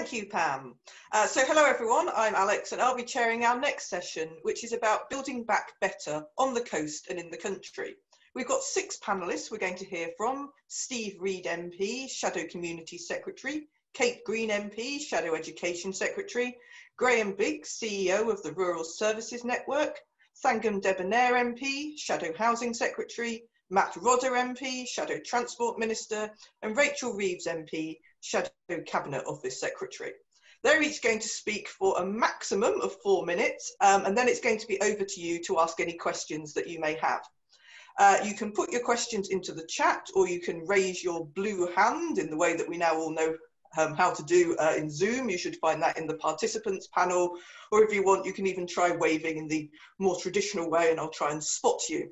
Thank you, Pam. So hello everyone, I'm Alex and I'll be chairing our next session, which is about building back better on the coast and in the country. We've got 6 panellists we're going to hear from: Steve Reed MP, Shadow Community Secretary; Kate Green MP, Shadow Education Secretary; Graham Biggs, CEO of the Rural Services Network; Thangam Debbonaire MP, Shadow Housing Secretary; Matt Rodder MP, Shadow Transport Minister; and Rachel Reeves MP, Shadow Cabinet Office Secretary. They're each going to speak for a maximum of 4 minutes, and then it's going to be over to you to ask any questions that you may have. You can put your questions into the chat, or you can raise your blue hand in the way that we now all know how to do in Zoom. You should find that in the participants panel, or if you want, you can even try waving in the more traditional way and I'll try and spot you.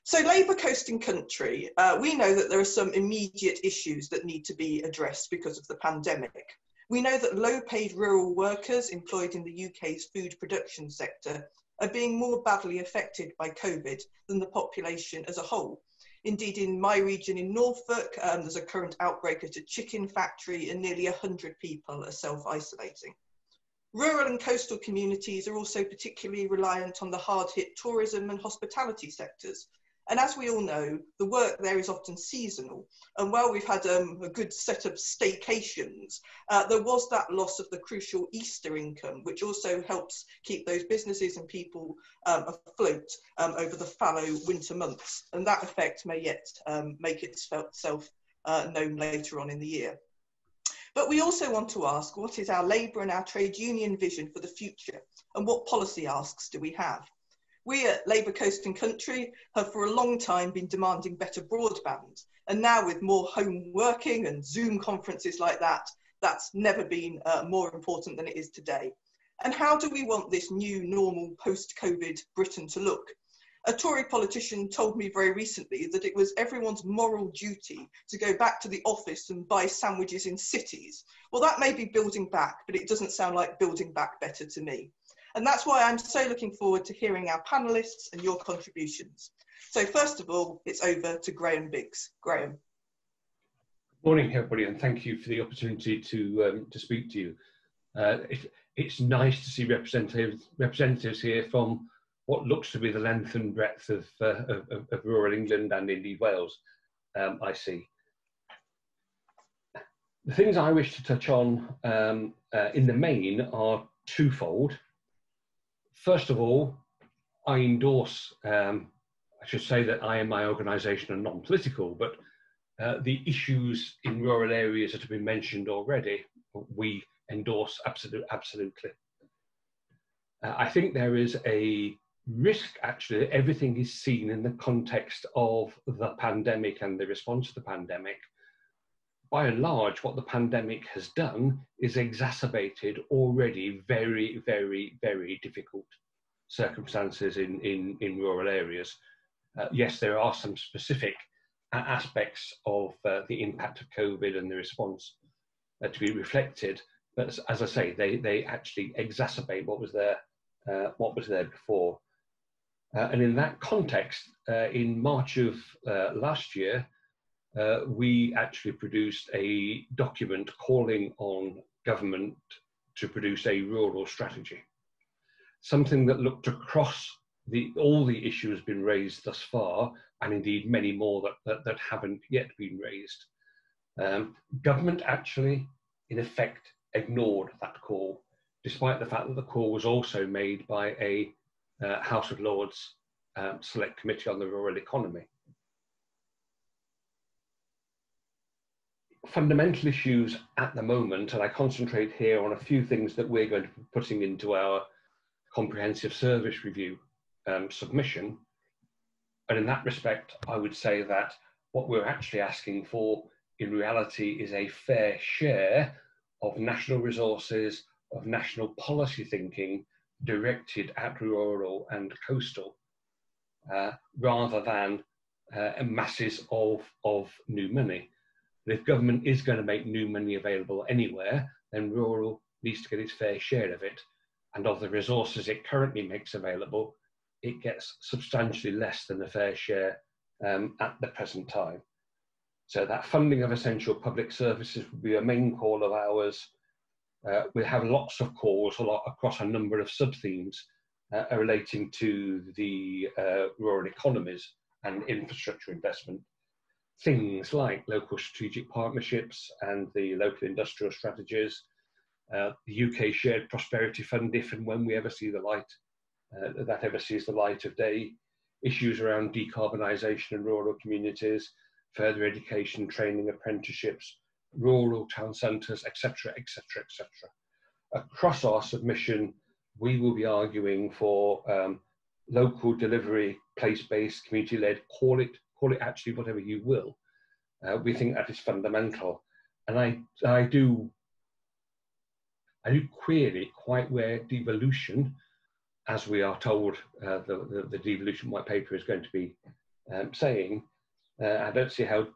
So Labour Coast and Country, we know that there are some immediate issues that need to be addressed because of the pandemic. We know that low-paid rural workers employed in the UK's food production sector are being more badly affected by COVID than the population as a whole. Indeed, in my region in Norfolk, there's a current outbreak at a chicken factory and nearly 100 people are self-isolating. Rural and coastal communities are also particularly reliant on the hard-hit tourism and hospitality sectors. And as we all know, the work there is often seasonal. And while we've had a good set of staycations, there was that loss of the crucial Easter income, which also helps keep those businesses and people afloat over the fallow winter months. And that effect may yet make itself known later on in the year. But we also want to ask, what is our Labour and our trade union vision for the future? And what policy asks do we have? We at Labour Coast and Country have for a long time been demanding better broadband. And now with more home working and Zoom conferences like that, that's never been more important than it is today. And how do we want this new normal post-COVID Britain to look? A Tory politician told me very recently that it was everyone's moral duty to go back to the office and buy sandwiches in cities. Well, that may be building back, but it doesn't sound like building back better to me. And that's why I'm so looking forward to hearing our panellists and your contributions. So first of all, it's over to Graham Biggs. Graham. Good morning, everybody, and thank you for the opportunity to speak to you. It's nice to see representatives here from what looks to be the length and breadth of rural England and indeed Wales, I see. The things I wish to touch on in the main are twofold. First of all, I endorse, I should say that I and my organisation are non-political, but the issues in rural areas that have been mentioned already, we endorse absolutely. I think there is a risk, actually, that everything is seen in the context of the pandemic and the response to the pandemic. By and large, what the pandemic has done is exacerbated already very, very, very difficult circumstances in rural areas. Yes, there are some specific aspects of the impact of COVID and the response to be reflected, but as I say, they actually exacerbate what was there before. And in that context, in March of last year, we actually produced a document calling on government to produce a rural strategy, something that looked across all the issues been raised thus far, and indeed many more that haven't yet been raised. Government actually, in effect, ignored that call, despite the fact that the call was also made by a House of Lords Select Committee on the Rural Economy. Fundamental issues at the moment, and I concentrate here on a few things that we're going to be putting into our comprehensive service review submission. And in that respect, I would say that what we're actually asking for in reality is a fair share of national resources, of national policy thinking directed at rural and coastal, rather than masses of new money. But if government is going to make new money available anywhere, then rural needs to get its fair share of it. And of the resources it currently makes available, it gets substantially less than a fair share at the present time. So that funding of essential public services would be a main call of ours. we have lots of calls across a number of sub-themes relating to the rural economies and infrastructure investment. Things like local strategic partnerships and the local industrial strategies, the UK Shared Prosperity Fund, if and when we ever see the light, that ever sees the light of day, issues around decarbonisation in rural communities, further education, training, apprenticeships, rural town centres, etc., etc., etc. Across our submission, we will be arguing for local delivery, place-based, community-led, call it actually whatever you will. We think that is fundamental. And I do query quite where devolution, as we are told the devolution white paper is going to be saying, I don't see how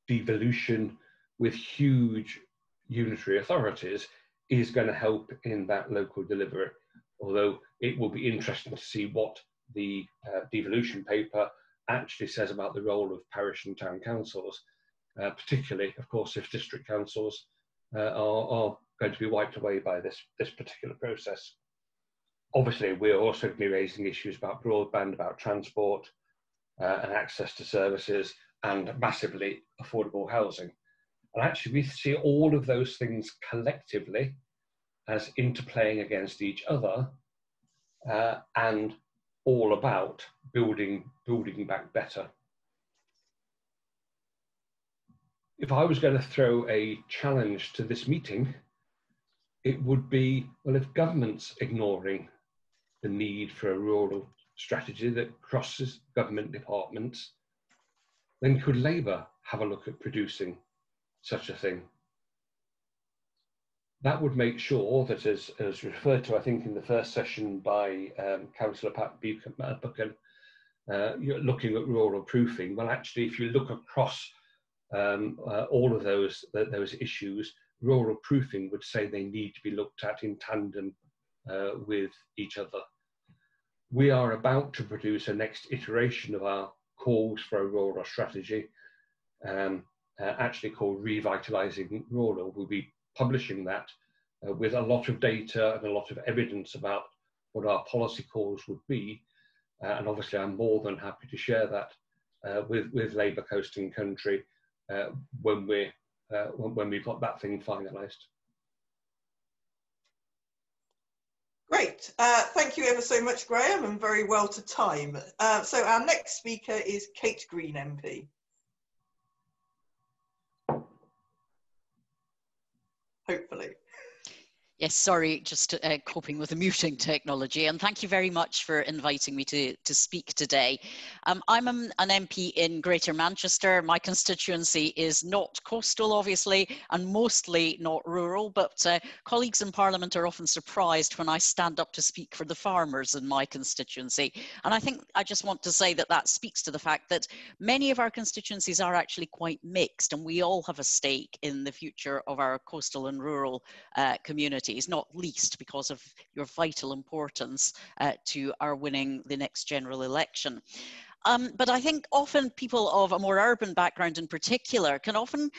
devolution with huge unitary authorities is going to help in that local delivery, although it will be interesting to see what the devolution paper actually says about the role of parish and town councils, particularly, of course, if district councils are going to be wiped away by this particular process. Obviously, we're also going to be raising issues about broadband, about transport and access to services, and massively affordable housing. And actually, we see all of those things collectively as interplaying against each other and all about building back better. If I was going to throw a challenge to this meeting, it would be, well, if government's ignoring the need for a rural strategy that crosses government departments, then could Labour have a look at producing such a thing? That would make sure that, as referred to, I think, in the first session by Councillor Pat Buchan, you're looking at rural proofing. Well, actually, if you look across all of those issues, rural proofing would say they need to be looked at in tandem with each other. We are about to produce a next iteration of our calls for a rural strategy, actually called Revitalising Rural. We'll be publishing that with a lot of data and a lot of evidence about what our policy calls would be. And obviously, I'm more than happy to share that with Labour Coast&Country when we've got that thing finalised. Great. Thank you ever so much, Graham, and very well to time. So our next speaker is Kate Green MP. Hopefully. Yes, sorry, just coping with the muting technology. And thank you very much for inviting me to speak today. I'm an MP in Greater Manchester. My constituency is not coastal, obviously, and mostly not rural, but colleagues in Parliament are often surprised when I stand up to speak for the farmers in my constituency. And I think I just want to say that that speaks to the fact that many of our constituencies are actually quite mixed, and we all have a stake in the future of our coastal and rural communities, not least because of your vital importance to our winning the next general election. But I think often people of a more urban background in particular can often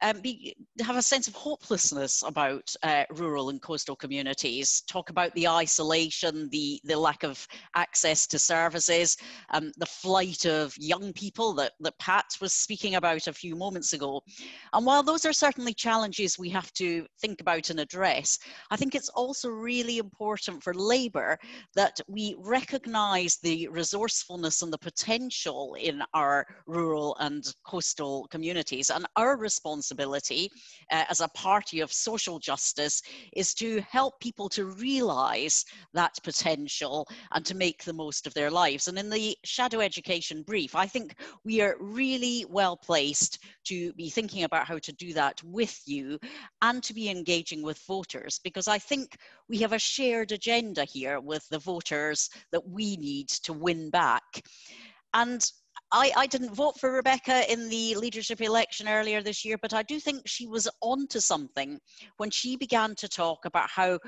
have a sense of hopelessness about rural and coastal communities, talk about the isolation, the lack of access to services, the flight of young people that Pat was speaking about a few moments ago. And while those are certainly challenges we have to think about and address, I think it's also really important for Labour that we recognise the resourcefulness and the potential in our rural and coastal communities, and our responsibility as a party of social justice is to help people to realise that potential and to make the most of their lives. And in the Shadow Education brief, I think we are really well placed to be thinking about how to do that with you and to be engaging with voters, because I think we have a shared agenda here with the voters that we need to win back. And I didn't vote for Rebecca in the leadership election earlier this year, but I do think she was onto something when she began to talk about how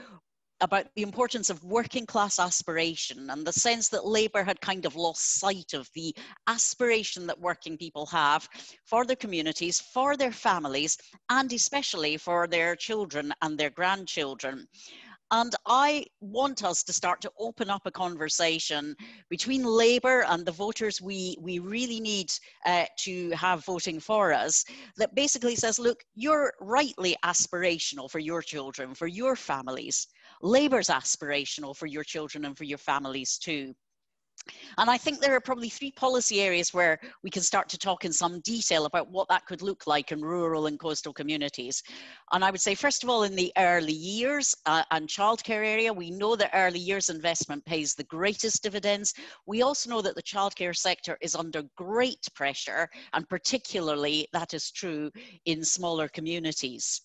about the importance of working class aspiration and the sense that Labour had kind of lost sight of the aspiration that working people have for their communities, for their families, and especially for their children and their grandchildren. And I want us to start to open up a conversation between Labour and the voters we really need to have voting for us, that basically says, look, you're rightly aspirational for your children, for your families. Labour's aspirational for your children and for your families too. And I think there are probably 3 policy areas where we can start to talk in some detail about what that could look like in rural and coastal communities. And I would say, first of all, in the early years and childcare area, we know that early years investment pays the greatest dividends. We also know that the childcare sector is under great pressure, and particularly that is true in smaller communities.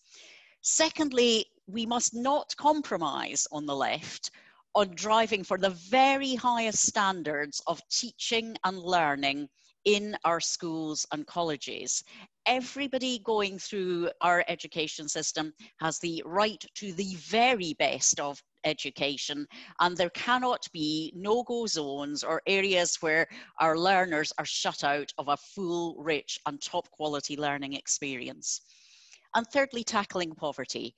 Secondly, we must not compromise on the left on driving for the very highest standards of teaching and learning in our schools and colleges. Everybody going through our education system has the right to the very best of education, and there cannot be no-go zones or areas where our learners are shut out of a full, rich and top quality learning experience. And thirdly, tackling poverty.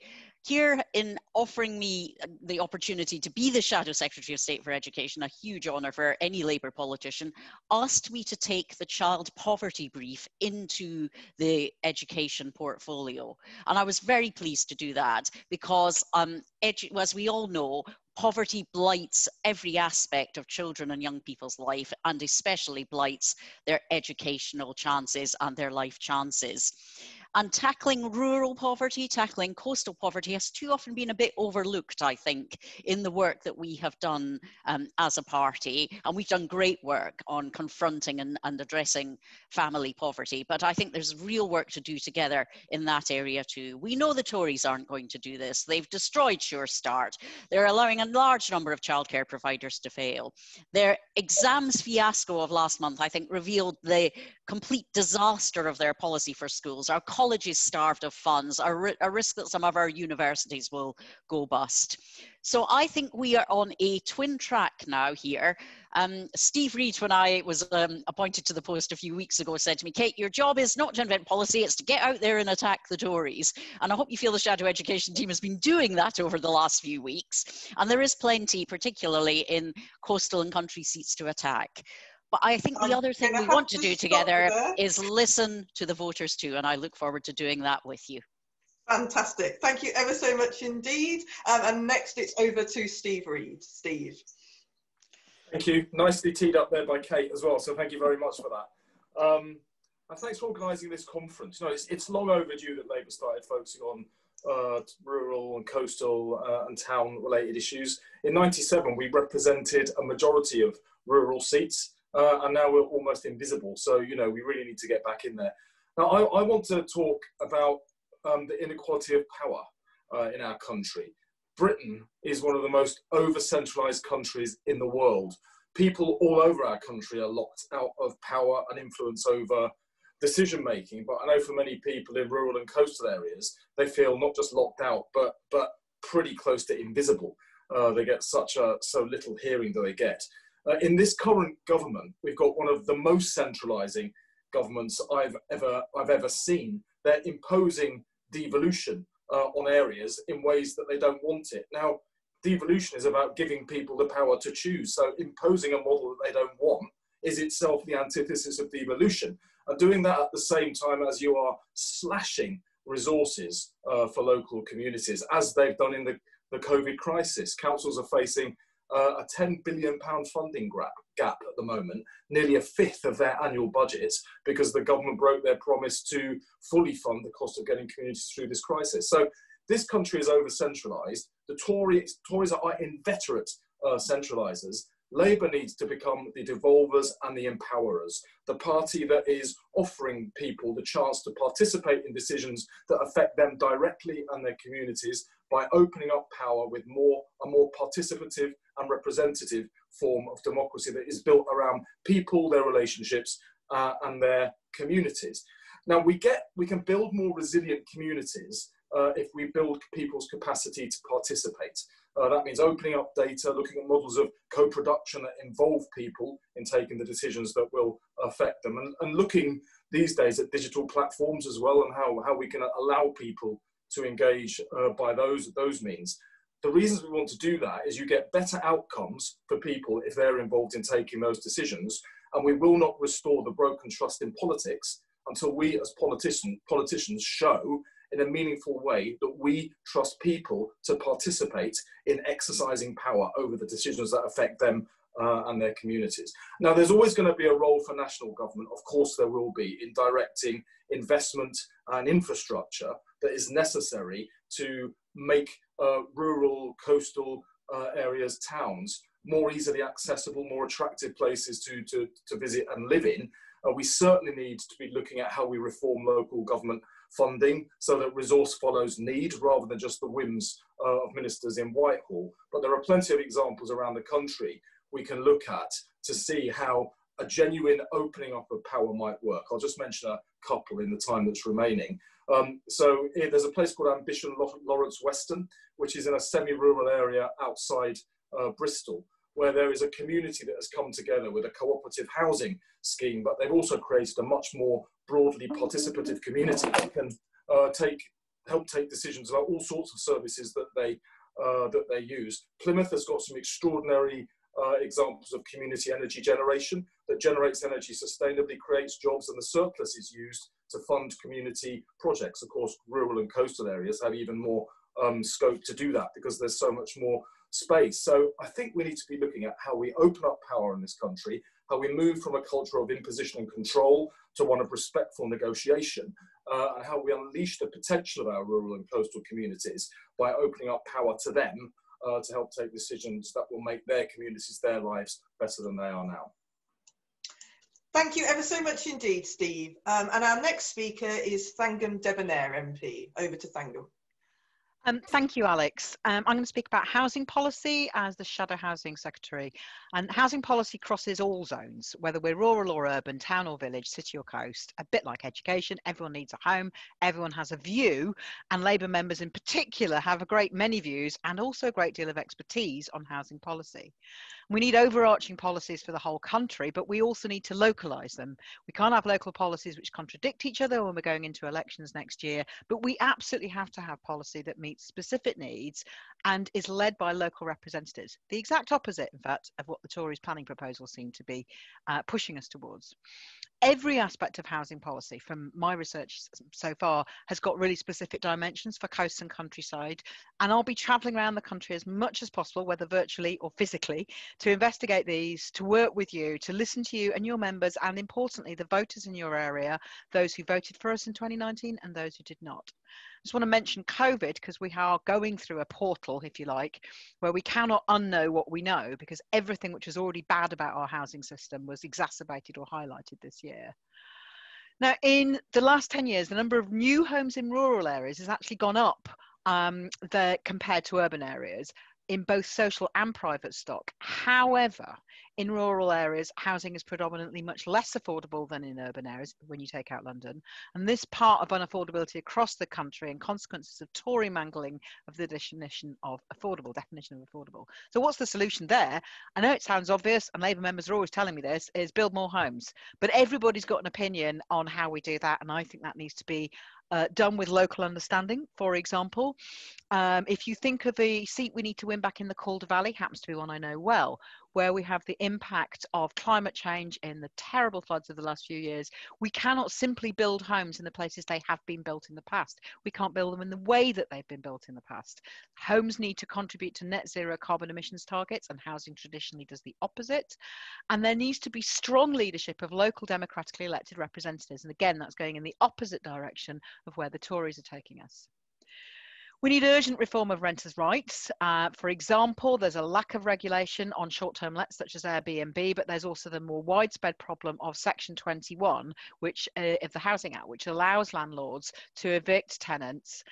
Here, in offering me the opportunity to be the Shadow Secretary of State for Education, a huge honour for any Labour politician, asked me to take the child poverty brief into the education portfolio. And I was very pleased to do that because, as we all know, poverty blights every aspect of children and young people's life, and especially blights their educational chances and their life chances. And tackling rural poverty, tackling coastal poverty has too often been a bit overlooked, I think, in the work that we have done as a party. And we've done great work on confronting and addressing family poverty. But I think there's real work to do together in that area too. We know the Tories aren't going to do this. They've destroyed Sure Start. They're allowing a large number of childcare providers to fail. Their exams fiasco of last month, I think, revealed the complete disaster of their policy for schools. Our colleges starved of funds, a risk that some of our universities will go bust. So I think we are on a twin track now here. Steve Reeves, when I was appointed to the post a few weeks ago, said to me, Kate, your job is not to invent policy, it's to get out there and attack the Tories. And I hope you feel the Shadow Education team has been doing that over the last few weeks. And there is plenty, particularly in coastal and country seats, to attack. But I think the other thing we want to do together is listen to the voters too, and I look forward to doing that with you. Fantastic. Thank you ever so much indeed. And next it's over to Steve Reeves. Steve. Thank you. Nicely teed up there by Kate as well, so thank you very much for that. And thanks for organising this conference. You know, it's long overdue that Labour started focusing on rural and coastal and town-related issues. In '97, we represented a majority of rural seats. And now we're almost invisible. So, you know, we really need to get back in there. Now, I want to talk about the inequality of power in our country. Britain is one of the most over-centralised countries in the world. People all over our country are locked out of power and influence over decision-making. But I know for many people in rural and coastal areas, they feel not just locked out, but pretty close to invisible. They get so little hearing that they get. In this current government, we've got one of the most centralising governments I've ever seen. They're imposing devolution on areas in ways that they don't want it. Now, devolution is about giving people the power to choose. So imposing a model that they don't want is itself the antithesis of devolution. And doing that at the same time as you are slashing resources for local communities, as they've done in the COVID crisis. Councils are facing a £10 billion funding gap at the moment, nearly a fifth of their annual budgets, because the government broke their promise to fully fund the cost of getting communities through this crisis. So this country is over-centralised. The Tories are inveterate centralisers. Labour needs to become the devolvers and the empowerers, the party that is offering people the chance to participate in decisions that affect them directly and their communities by opening up power with a more participative and representative form of democracy that is built around people, their relationships, and their communities. Now, we can build more resilient communities if we build people's capacity to participate. That means opening up data, looking at models of co-production that involve people in taking the decisions that will affect them, and looking these days at digital platforms as well, and how we can allow people to engage by those means. The reasons we want to do that is you get better outcomes for people if they're involved in taking those decisions, and we will not restore the broken trust in politics until we as politicians show in a meaningful way that we trust people to participate in exercising power over the decisions that affect them and their communities. Now, there's always going to be a role for national government, of course there will be, in directing investment and infrastructure that is necessary to make rural, coastal areas, towns, more easily accessible, more attractive places to visit and live in. We certainly need to be looking at how we reform local government funding so that resource follows need rather than just the whims of ministers in Whitehall. But there are plenty of examples around the country we can look at to see how a genuine opening up of power might work. I'll just mention a couple in the time that's remaining. So there's a place called Ambition Lawrence Weston, which is in a semi-rural area outside Bristol, where there is a community that has come together with a cooperative housing scheme, but they've also created a much more broadly participative community that can help take decisions about all sorts of services that they use. Plymouth has got some extraordinary examples of community energy generation that generates energy sustainably, creates jobs, and the surplus is used to fund community projects. Of course, rural and coastal areas have even more scope to do that because there's so much more space. So I think we need to be looking at how we open up power in this country, how we move from a culture of imposition and control to one of respectful negotiation, and how we unleash the potential of our rural and coastal communities by opening up power to them to help take decisions that will make their communities, their lives better than they are now. Thank you ever so much indeed, Steve. And our next speaker is Thangam Debbonaire MP. Over to Thangam. Thank you, Alex. I'm going to speak about housing policy as the Shadow Housing Secretary. And housing policy crosses all zones, whether we're rural or urban, town or village, city or coast. A bit like education, everyone needs a home, everyone has a view, and Labour members in particular have a great many views and also a great deal of expertise on housing policy. We need overarching policies for the whole country, but we also need to localise them. We can't have local policies which contradict each other when we're going into elections next year, but we absolutely have to have policy that meets specific needs and is led by local representatives. The exact opposite, in fact, of what the Tories' planning proposals seem to be pushing us towards. Every aspect of housing policy, from my research so far, has got really specific dimensions for coast and countryside. And I'll be travelling around the country as much as possible, whether virtually or physically, to investigate these, to work with you, to listen to you and your members, and importantly, the voters in your area, those who voted for us in 2019 and those who did not. I just want to mention COVID because we are going through a portal, if you like, where we cannot unknow what we know because everything which is already bad about our housing system was exacerbated or highlighted this year. Now, in the last 10 years, the number of new homes in rural areas has actually gone up compared to urban areas in both social and private stock. However, in rural areas, housing is predominantly much less affordable than in urban areas when you take out London. And this part of unaffordability across the country and consequences of Tory mangling of the definition of affordable. So what's the solution there? I know it sounds obvious, and Labour members are always telling me this, is build more homes. But everybody's got an opinion on how we do that, and I think that needs to be done with local understanding. For example, if you think of the seat we need to win back in the Calder Valley, happens to be one I know well, where we have the impact of climate change in the terrible floods of the last few years, we cannot simply build homes in the places they have been built in the past. We can't build them in the way that they've been built in the past. Homes need to contribute to net zero carbon emissions targets, and housing traditionally does the opposite. And there needs to be strong leadership of local democratically elected representatives. And again, that's going in the opposite direction of where the Tories are taking us. We need urgent reform of renters' rights. For example, there's a lack of regulation on short-term lets such as Airbnb, but there's also the more widespread problem of Section 21, which of the Housing Act, which allows landlords to evict tenants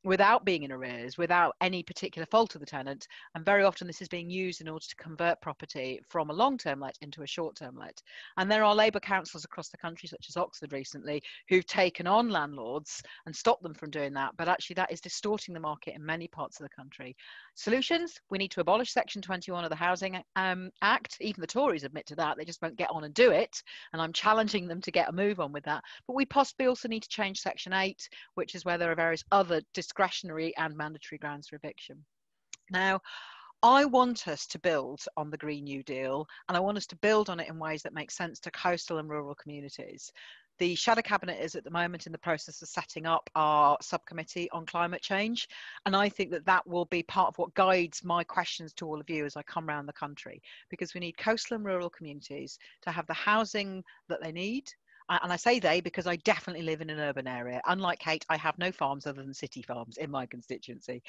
without being in arrears, without any particular fault of the tenant. And very often this is being used in order to convert property from a long-term let into a short-term let. And there are Labour councils across the country, such as Oxford recently, who've taken on landlords and stopped them from doing that. But actually that is distorting the market in many parts of the country. Solutions: we need to abolish Section 21 of the Housing Act. Even the Tories admit to that. They just won't get on and do it. And I'm challenging them to get a move on with that. But we possibly also need to change Section 8, which is where there are various other discretionary and mandatory grounds for eviction. Now, I want us to build on the Green New Deal, and I want us to build on it in ways that make sense to coastal and rural communities. The Shadow Cabinet is at the moment in the process of setting up our subcommittee on climate change. And I think that that will be part of what guides my questions to all of you as I come around the country, because we need coastal and rural communities to have the housing that they need. And I say they because I definitely live in an urban area. Unlike Kate, I have no farms other than city farms in my constituency.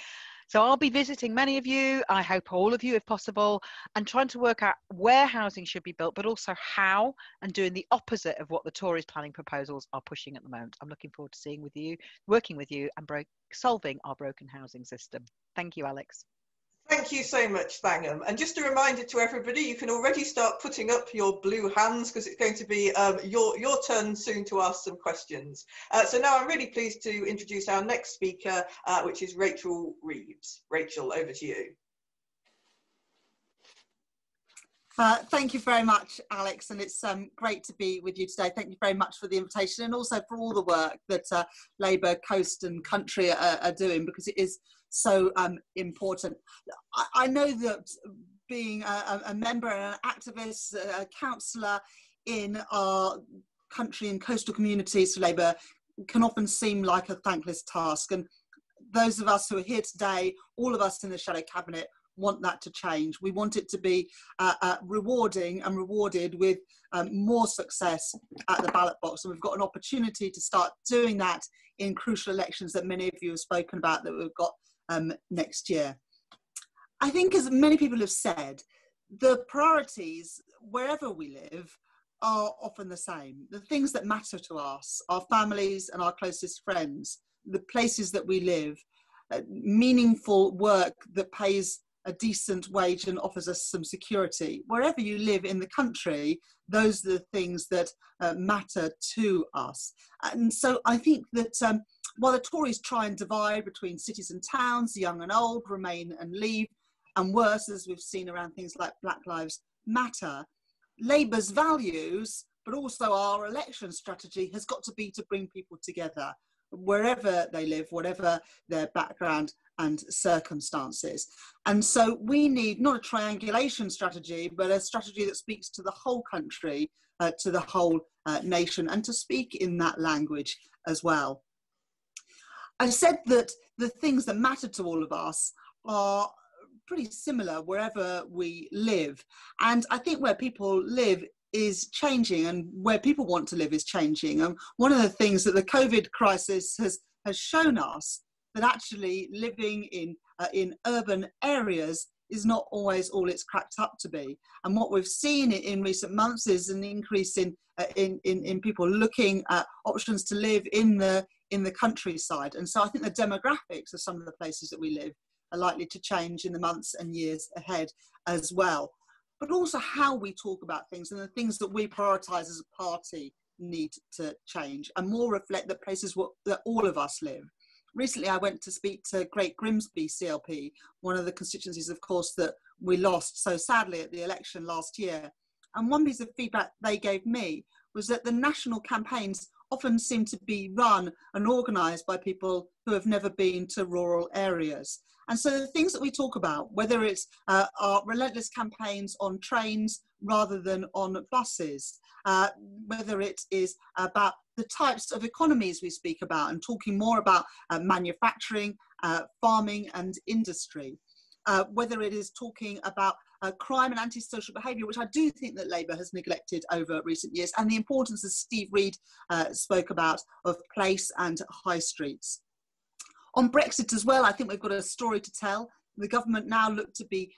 So I'll be visiting many of you, I hope all of you if possible, and trying to work out where housing should be built, but also how, and doing the opposite of what the Tories' planning proposals are pushing at the moment. I'm looking forward to seeing with you, working with you, and solving our broken housing system. Thank you, Alex. Thank you so much, Thangam. And just a reminder to everybody, you can already start putting up your blue hands because it's going to be your turn soon to ask some questions. So now I'm really pleased to introduce our next speaker, which is Rachel Reeves. Rachel, over to you. Thank you very much, Alex, and it's great to be with you today. Thank you very much for the invitation and also for all the work that Labour, Coast and Country are doing, because it is so important. I know that being a member and an activist, a councillor in our country and coastal communities for Labour can often seem like a thankless task. And those of us who are here today, all of us in the Shadow Cabinet, want that to change. We want it to be rewarding and rewarded with more success at the ballot box. And we've got an opportunity to start doing that in crucial elections that many of you have spoken about that we've got next year. I think, as many people have said, the priorities wherever we live are often the same. The things that matter to us, our families and our closest friends, the places that we live, meaningful work that pays a decent wage and offers us some security. Wherever you live in the country, those are the things that matter to us. And so I think that while the Tories try and divide between cities and towns, young and old, remain and leave, and worse, as we've seen around things like Black Lives Matter, Labour's values, but also our election strategy, has got to be to bring people together, wherever they live, whatever their background and circumstances. And so we need not a triangulation strategy, but a strategy that speaks to the whole country, to the whole nation, and to speak in that language as well. I said that the things that matter to all of us are pretty similar wherever we live. And I think where people live is changing, and where people want to live is changing. And one of the things that the COVID crisis has shown us, that actually living in urban areas is not always all it's cracked up to be. And what we've seen in recent months is an increase in people looking at options to live in the countryside. And so I think the demographics of some of the places that we live are likely to change in the months and years ahead as well. But also how we talk about things, and the things that we prioritise as a party need to change and more reflect the places that all of us live. Recently, I went to speak to Great Grimsby CLP, one of the constituencies, of course, that we lost so sadly at the election last year. And one piece of feedback they gave me was that the national campaigns often seem to be run and organised by people who have never been to rural areas. And so the things that we talk about, whether it's our relentless campaigns on trains rather than on buses, whether it is about the types of economies we speak about and talking more about manufacturing, farming and industry, whether it is talking about crime and antisocial behaviour, which I do think that Labour has neglected over recent years, and the importance, as Steve Reed spoke about, of place and high streets. On Brexit as well, I think we've got a story to tell. The government now look to be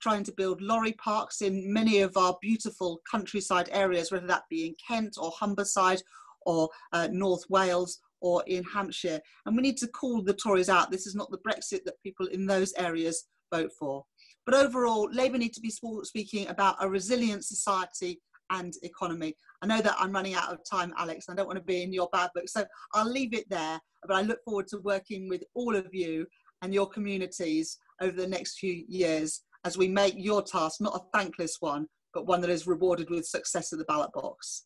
trying to build lorry parks in many of our beautiful countryside areas, whether that be in Kent or Humberside or North Wales or in Hampshire. And we need to call the Tories out. This is not the Brexit that people in those areas vote for. But overall, Labour need to be speaking about a resilient society and economy. I know that I'm running out of time, Alex. I don't want to be in your bad book, so I'll leave it there. But I look forward to working with all of you and your communities over the next few years as we make your task not a thankless one, but one that is rewarded with success at the ballot box.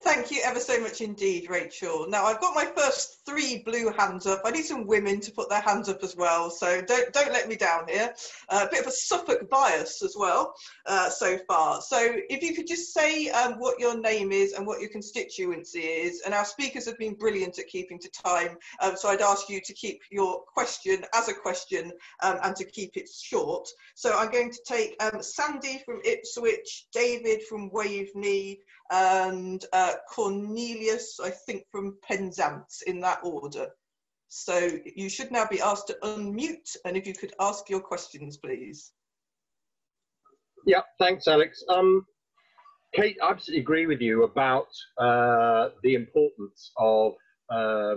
Thank you ever so much indeed, Rachel. Now I've got my first 3 blue hands up. I need some women to put their hands up as well, so don't let me down here. A bit of a Suffolk bias as well so far. So if you could just say what your name is and what your constituency is, and our speakers have been brilliant at keeping to time, so I'd ask you to keep your question as a question and to keep it short. So I'm going to take Sandy from Ipswich, David from Waveney, and Cornelius, I think, from Penzance, in that order. So you should now be asked to unmute, and if you could ask your questions, please. Yeah, thanks, Alex. Kate, I absolutely agree with you about the importance of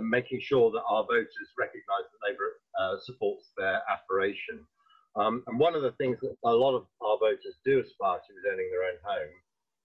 making sure that our voters recognise that Labour supports their aspiration. And one of the things that a lot of our voters do aspire to is owning their own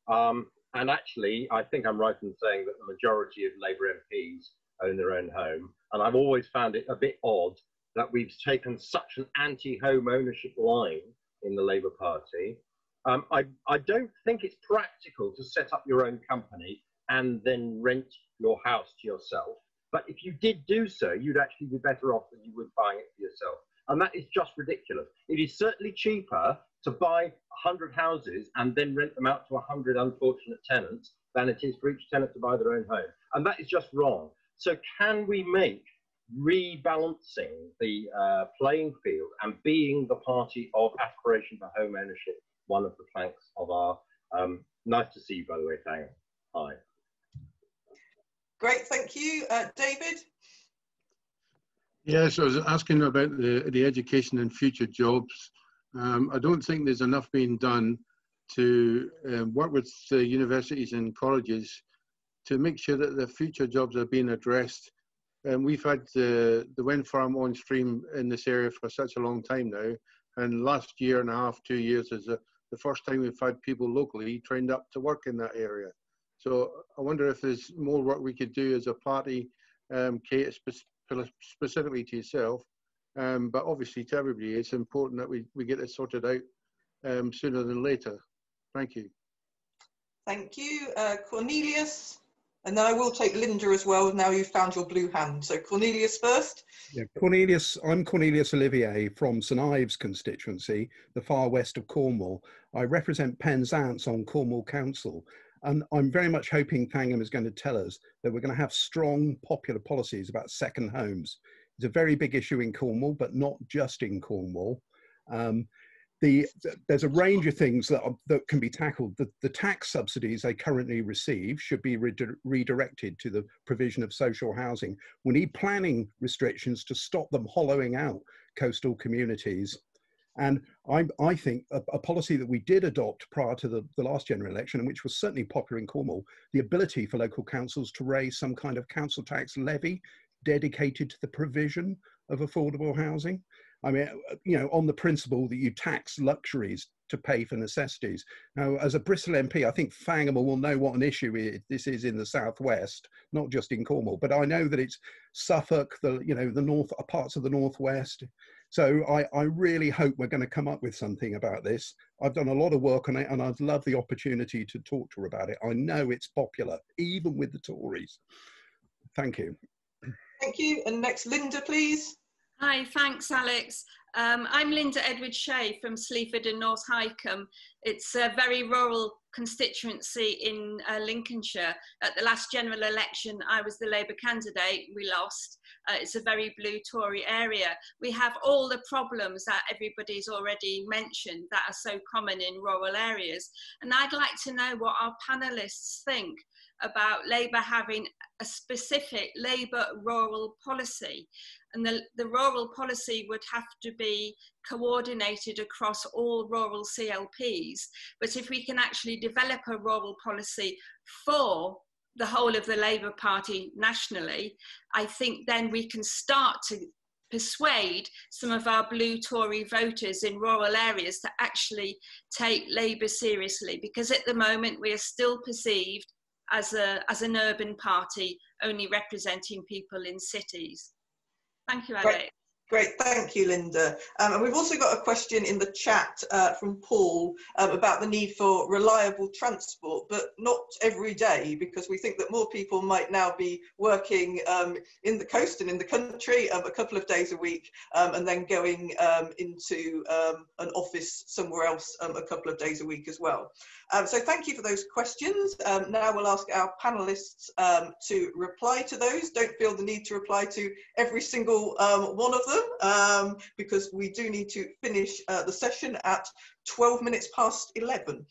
home. And actually, I think I'm right in saying that the majority of Labour MPs own their own home. And I've always found it a bit odd that we've taken such an anti-home ownership line in the Labour Party. I don't think it's practical to set up your own company and then rent your house to yourself. But if you did do so, you'd actually be better off than you would buying it for yourself. And that is just ridiculous. It is certainly cheaper to buy 100 houses and then rent them out to 100 unfortunate tenants than it is for each tenant to buy their own home. And that is just wrong. So can we make rebalancing the playing field and being the party of aspiration for home ownership one of the planks of our, nice to see you, by the way, Thangam. Hi. Great, thank you. David? Yes, I was asking about the education and future jobs. I don't think there's enough being done to work with the universities and colleges to make sure that the future jobs are being addressed. We've had the wind farm on stream in this area for such a long time now, and last year and a half, 2 years is the first time we've had people locally trained up to work in that area. So I wonder if there's more work we could do as a party, Kate, specifically to yourself, but obviously to everybody. It's important that we get this sorted out sooner than later. Thank you. Thank you. Cornelius? And then I will take Linda as well, now you've found your blue hand. So Cornelius first. Yeah, Cornelius, I'm Cornelius Olivier from St Ives constituency, the far west of Cornwall. I represent Penzance on Cornwall Council, and I'm very much hoping Thangam is going to tell us that we're going to have strong popular policies about second homes. It's a very big issue in Cornwall, but not just in Cornwall. There's a range of things that can be tackled. The tax subsidies they currently receive should be redirected to the provision of social housing. We need planning restrictions to stop them hollowing out coastal communities. And I think a policy that we did adopt prior to the last general election, and which was certainly popular in Cornwall, the ability for local councils to raise some kind of council tax levy dedicated to the provision of affordable housing. I mean, you know, on the principle that you tax luxuries to pay for necessities. Now, as a Bristol MP, I think Thangam will know what an issue this is in the southwest, not just in Cornwall. But I know that it's Suffolk, the north parts of the northwest. So I really hope we're going to come up with something about this. I've done a lot of work on it, and I'd love the opportunity to talk to her about it. I know it's popular, even with the Tories. Thank you. Thank you. And next, Linda, please. Hi, thanks, Alex. I'm Linda Edwards-Shea from Sleaford and North Wycombe. It's a very rural constituency in Lincolnshire. At the last general election, I was the Labour candidate. We lost. It's a very blue Tory area. We have all the problems that everybody's already mentioned that are so common in rural areas. And I'd like to know what our panellists think about Labour having a specific Labour rural policy. And the rural policy would have to be coordinated across all rural CLPs. But if we can actually develop a rural policy for the whole of the Labour Party nationally, I think then we can start to persuade some of our blue Tory voters in rural areas to actually take Labour seriously, because at the moment we are still perceived as an urban party only representing people in cities. Thank you, Alex. Great, thank you, Linda. And we've also got a question in the chat from Paul about the need for reliable transport, but not every day, because we think that more people might now be working in the coast and in the country a couple of days a week, and then going into an office somewhere else a couple of days a week as well. So thank you for those questions. Now we'll ask our panellists to reply to those. Don't feel the need to reply to every single one of them, because we do need to finish the session at 12 minutes past 11.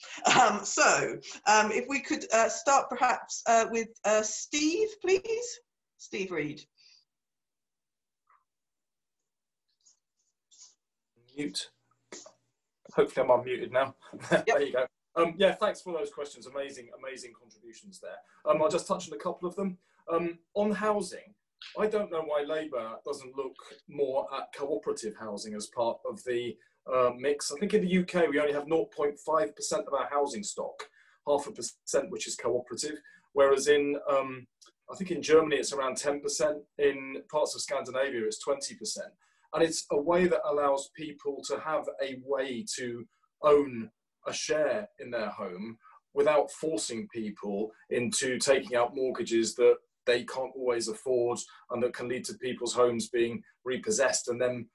So if we could start perhaps with Steve, please. Steve Reed. Mute. Hopefully I'm unmuted now. Yep. There you go. Yeah, thanks for those questions. Amazing contributions there. I'll just touch on a couple of them. On housing, I don't know why Labour doesn't look more at cooperative housing as part of the mix. I think in the UK we only have 0.5% of our housing stock, 0.5%, which is cooperative, whereas in I think in Germany it's around 10%. In parts of Scandinavia it's 20%, and it's a way that allows people to have a way to own a share in their home without forcing people into taking out mortgages that they can't always afford, and that can lead to people's homes being repossessed and then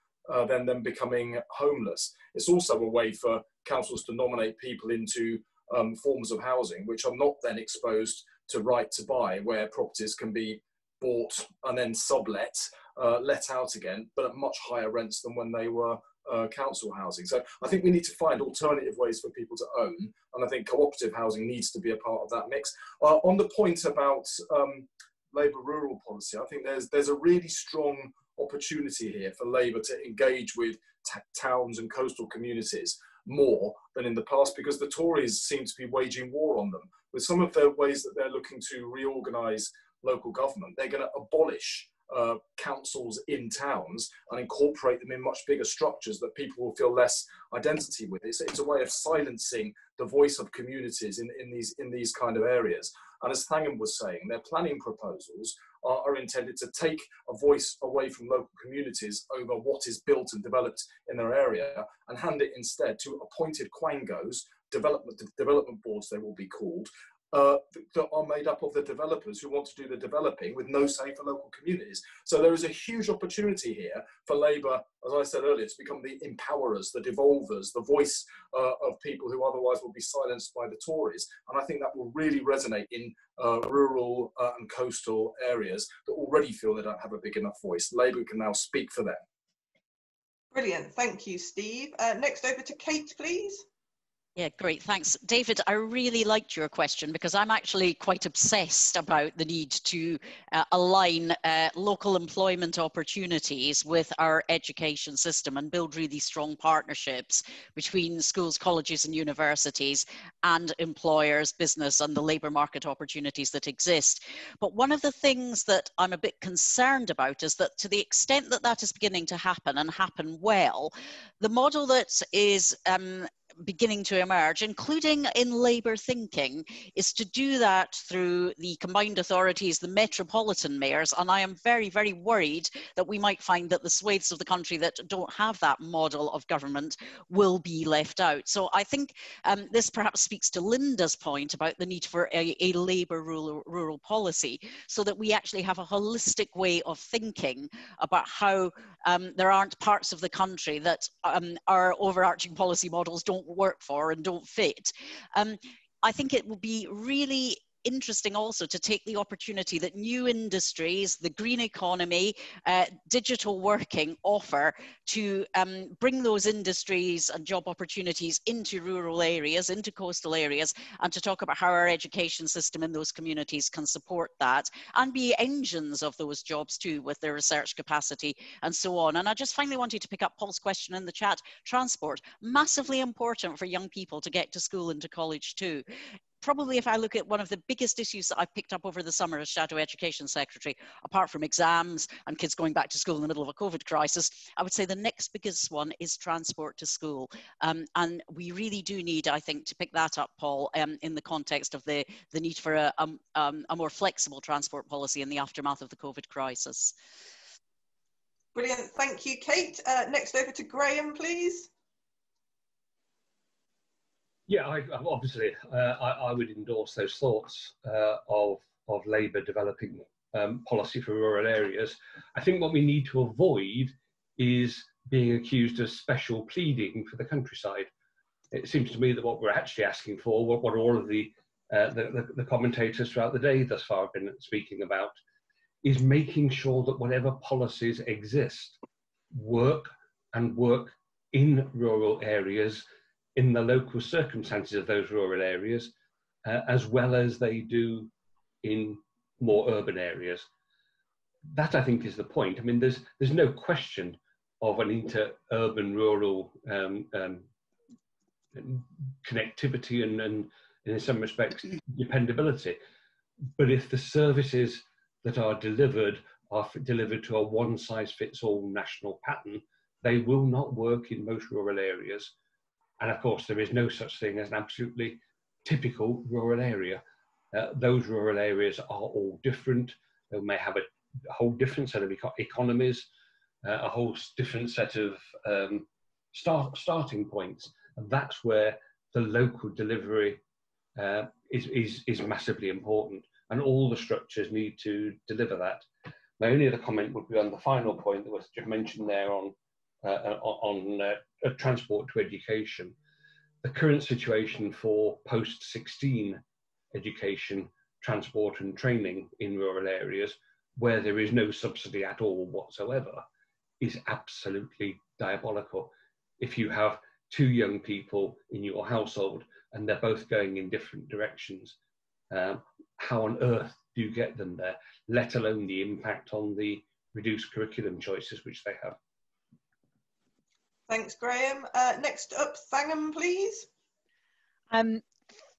them becoming homeless. It's also a way for councils to nominate people into forms of housing which are not then exposed to right to buy, where properties can be bought and then sublet, let out again, but at much higher rents than when they were council housing. So I think we need to find alternative ways for people to own, and I think cooperative housing needs to be a part of that mix. On the point about Labour rural policy, I think there's a really strong opportunity here for Labour to engage with towns and coastal communities more than in the past, because the Tories seem to be waging war on them with some of their ways that they're looking to reorganise local government. They're going to abolish councils in towns and incorporate them in much bigger structures that people will feel less identity with. It's a way of silencing the voice of communities in these kind of areas. And as Thangam was saying, their planning proposals are intended to take a voice away from local communities over what is built and developed in their area, and hand it instead to appointed quangos, development boards they will be called, that are made up of the developers who want to do the developing with no say for local communities. So there is a huge opportunity here for Labour, as I said earlier, to become the empowerers, the devolvers, the voice of people who otherwise will be silenced by the Tories. And I think that will really resonate in rural and coastal areas that already feel they don't have a big enough voice. Labour can now speak for them. Brilliant, thank you, Steve. Next over to Kate, please. Yeah, great. Thanks. David, I really liked your question, because I'm actually quite obsessed about the need to align local employment opportunities with our education system and build really strong partnerships between schools, colleges and universities and employers, business and the labour market opportunities that exist. But one of the things that I'm a bit concerned about is that, to the extent that that is beginning to happen and happen well, the model that is beginning to emerge, including in Labour thinking, is to do that through the combined authorities, the metropolitan mayors. And I am very, very worried that we might find that the swathes of the country that don't have that model of government will be left out. So I think this perhaps speaks to Linda's point about the need for a Labour rural policy, so that we actually have a holistic way of thinking about how there aren't parts of the country that our overarching policy models don't work for and don't fit. I think it will be really interesting also to take the opportunity that new industries, the green economy, digital working offer to bring those industries and job opportunities into rural areas, into coastal areas, and to talk about how our education system in those communities can support that and be engines of those jobs too, with their research capacity and so on. And I just finally wanted to pick up Paul's question in the chat. Transport, massively important for young people to get to school and to college too. Probably if I look at one of the biggest issues that I've picked up over the summer as Shadow Education Secretary, apart from exams and kids going back to school in the middle of a COVID crisis, I would say the next biggest one is transport to school. And we really do need, I think, to pick that up, Paul, in the context of the need for a more flexible transport policy in the aftermath of the COVID crisis. Brilliant, thank you, Kate. Next over to Graham, please. Yeah, obviously, I would endorse those thoughts of Labour developing policy for rural areas. I think what we need to avoid is being accused of special pleading for the countryside. It seems to me that what we're actually asking for, what all of the commentators throughout the day thus far have been speaking about, is making sure that whatever policies exist work in rural areas, in the local circumstances of those rural areas, as well as they do in more urban areas. That, I think, is the point. I mean, there's no question of an inter-urban rural connectivity and in some respects dependability. But if the services that are delivered to a one-size-fits-all national pattern, they will not work in most rural areas. And of course, there is no such thing as an absolutely typical rural area. Those rural areas are all different. They may have a whole different set of economies, a whole different set of starting points. And that's where the local delivery is massively important. And all the structures need to deliver that. My only other comment would be on the final point that was just mentioned there on transport to education. The current situation for post-16 education, transport and training in rural areas, where there is no subsidy at all whatsoever, is absolutely diabolical. If you have two young people in your household and they're both going in different directions, how on earth do you get them there, let alone the impact on the reduced curriculum choices which they have? Thanks, Graham. Next up, Thangam, please.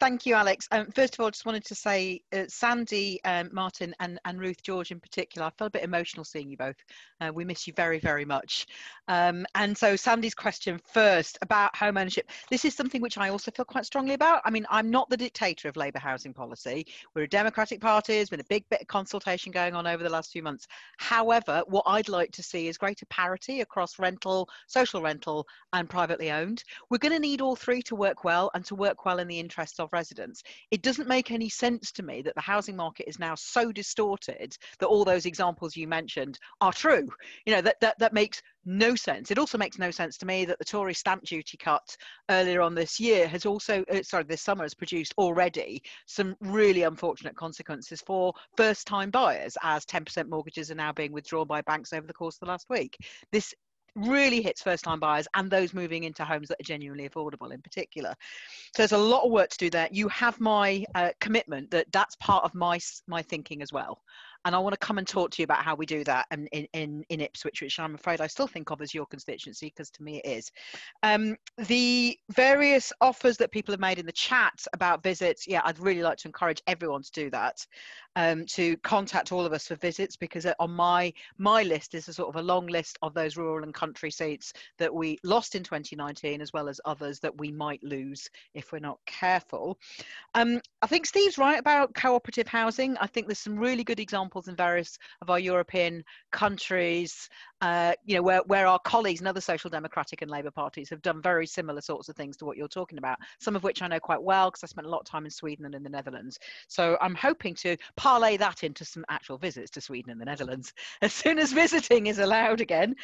Thank you, Alex. First of all, just wanted to say, Sandy, Martin and Ruth George in particular, I felt a bit emotional seeing you both. We miss you very, very much. And so Sandy's question first about home ownership. This is something which I also feel quite strongly about. I mean, I'm not the dictator of Labour housing policy. We're a democratic party. There's been a big bit of consultation going on over the last few months. However, what I'd like to see is greater parity across rental, social rental and privately owned. We're going to need all three to work well and to work well in the interests of residents. It doesn't make any sense to me that the housing market is now so distorted that all those examples you mentioned are true. You know, that makes no sense. It also makes no sense to me that the Tory stamp duty cut earlier on this year has also, this summer has produced already some really unfortunate consequences for first-time buyers, as 10% mortgages are now being withdrawn by banks over the course of the last week. This really hits first-time buyers and those moving into homes that are genuinely affordable in particular. So there's a lot of work to do there. You have my commitment that that's part of my thinking as well. And I want to come and talk to you about how we do that in Ipswich, which I'm afraid I still think of as your constituency, because to me it is. The various offers that people have made in the chat about visits, yeah, I'd really like to encourage everyone to do that, to contact all of us for visits, because on my list is a sort of a long list of those rural and country seats that we lost in 2019, as well as others that we might lose if we're not careful. I think Steve's right about cooperative housing. I think there's some really good examples in various of our European countries, where our colleagues and other social democratic and Labour parties have done very similar sorts of things to what you're talking about, some of which I know quite well because I spent a lot of time in Sweden and in the Netherlands. So I'm hoping to parlay that into some actual visits to Sweden and the Netherlands as soon as visiting is allowed again.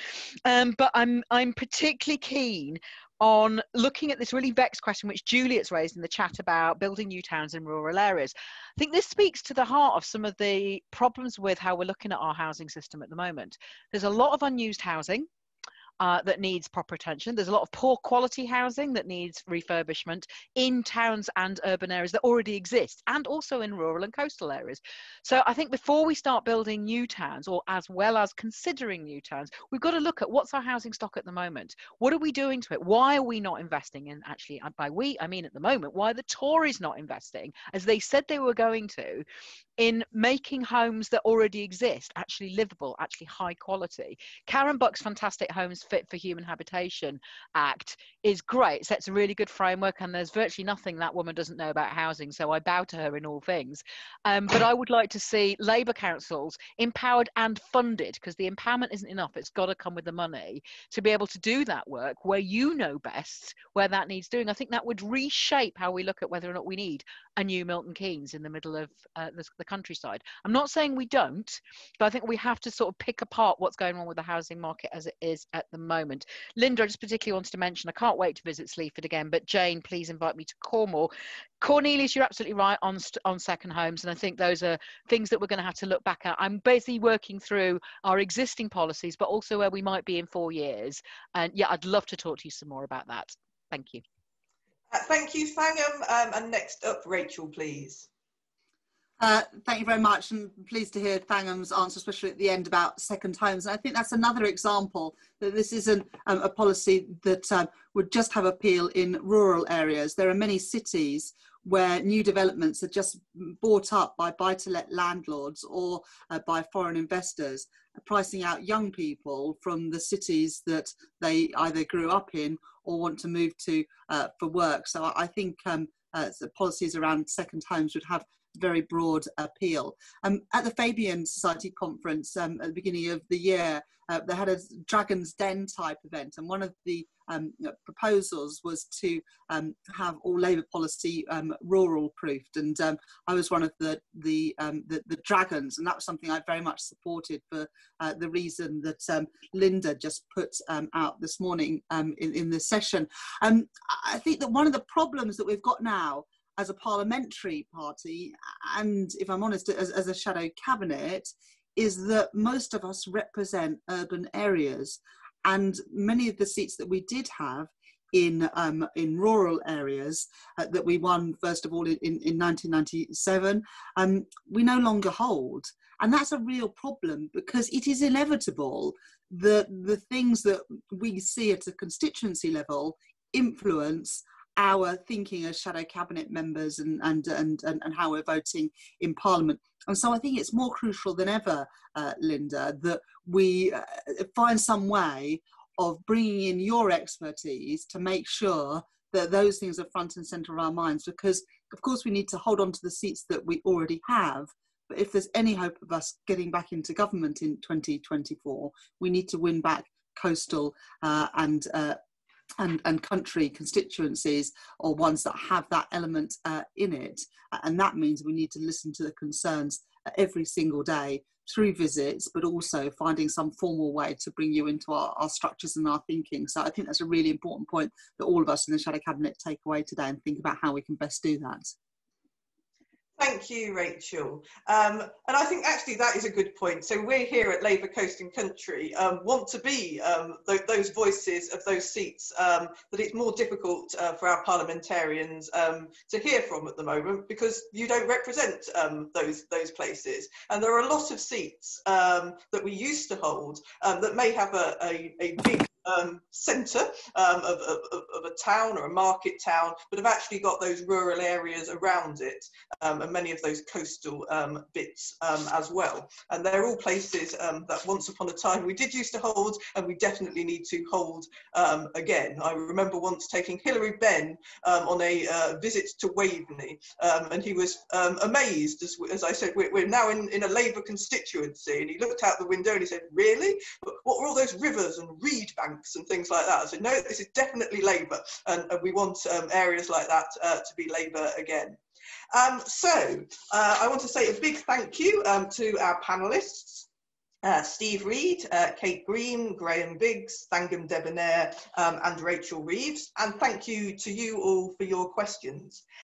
But I'm particularly keen on looking at this really vexed question which Juliet's raised in the chat about building new towns in rural areas. I think this speaks to the heart of some of the problems with how we're looking at our housing system at the moment. There's a lot of unused housing that needs proper attention. There's a lot of poor quality housing that needs refurbishment in towns and urban areas that already exist, and also in rural and coastal areas. So I think before we start building new towns, or as well as considering new towns, we've got to look at what's our housing stock at the moment. What are we doing to it? Why are we not investing in, actually, by we, I mean at the moment, why are the Tories not investing, as they said they were going to, in making homes that already exist actually livable, actually high quality? Karen Buck's fantastic Homes Fit for Human Habitation Act is great, sets a really good framework, and there's virtually nothing that woman doesn't know about housing, so I bow to her in all things. But I would like to see Labour councils empowered and funded, because the empowerment isn't enough, it's got to come with the money, to be able to do that work where you know best where that needs doing. I think that would reshape how we look at whether or not we need a new Milton Keynes in the middle of the countryside. I'm not saying we don't, but I think we have to sort of pick apart what's going on with the housing market as it is at the moment. Linda, I just particularly wanted to mention, I can't wait to visit Sleaford again, but Jane, please invite me to Cornwall. Cornelius, you're absolutely right on second homes, and I think those are things that we're going to have to look back at. I'm basically working through our existing policies, but also where we might be in 4 years. And yeah, I'd love to talk to you some more about that. Thank you. Thank you, Thangam. And next up, Rachel, please. Thank you very much, and pleased to hear Thangam's answer, especially at the end about second homes. And I think that's another example that this isn't a policy that would just have appeal in rural areas. There are many cities where new developments are just bought up by buy-to-let landlords or by foreign investors, pricing out young people from the cities that they either grew up in or want to move to for work. So I think the policies around second homes would have very broad appeal. At the Fabian Society conference at the beginning of the year, they had a Dragon's Den type event, and one of the proposals was to have all Labour policy rural proofed, and I was one of the dragons, and that was something I very much supported for the reason that Linda just put out this morning in this session. I think that one of the problems that we've got now as a parliamentary party, and if I'm honest, as a shadow cabinet, is that most of us represent urban areas, and many of the seats that we did have in rural areas that we won first of all in 1997, we no longer hold. And that's a real problem, because it is inevitable that the things that we see at a constituency level influence our thinking as shadow cabinet members and how we're voting in Parliament. And so I think it's more crucial than ever, Linda, that we find some way of bringing in your expertise to make sure that those things are front and centre of our minds, because of course we need to hold on to the seats that we already have. But if there's any hope of us getting back into government in 2024, we need to win back coastal and country constituencies, or ones that have that element in it. And that means we need to listen to the concerns every single day through visits, but also finding some formal way to bring you into our structures and our thinking. So I think that's a really important point that all of us in the Shadow Cabinet take away today and think about how we can best do that. Thank you, Rachel. And I think actually that is a good point. So we're here at Labour Coast and Country, want to be those voices of those seats that it's more difficult for our parliamentarians to hear from at the moment, because you don't represent those places. And there are a lot of seats that we used to hold that may have a big centre of a town or a market town, but have actually got those rural areas around it, and many of those coastal bits as well. And they're all places that once upon a time we did used to hold, and we definitely need to hold again. I remember once taking Hilary Benn on a visit to Waveney, and he was amazed, as I said, we're now in a Labour constituency, and he looked out the window and he said, really? What are all those rivers and reed banks and things like that? I said, no, this is definitely Labour, and we want areas like that to be Labour again. I want to say a big thank you to our panellists, Steve Reed, Kate Green, Graham Biggs, Thangam Debbonaire, and Rachel Reeves, and thank you to you all for your questions.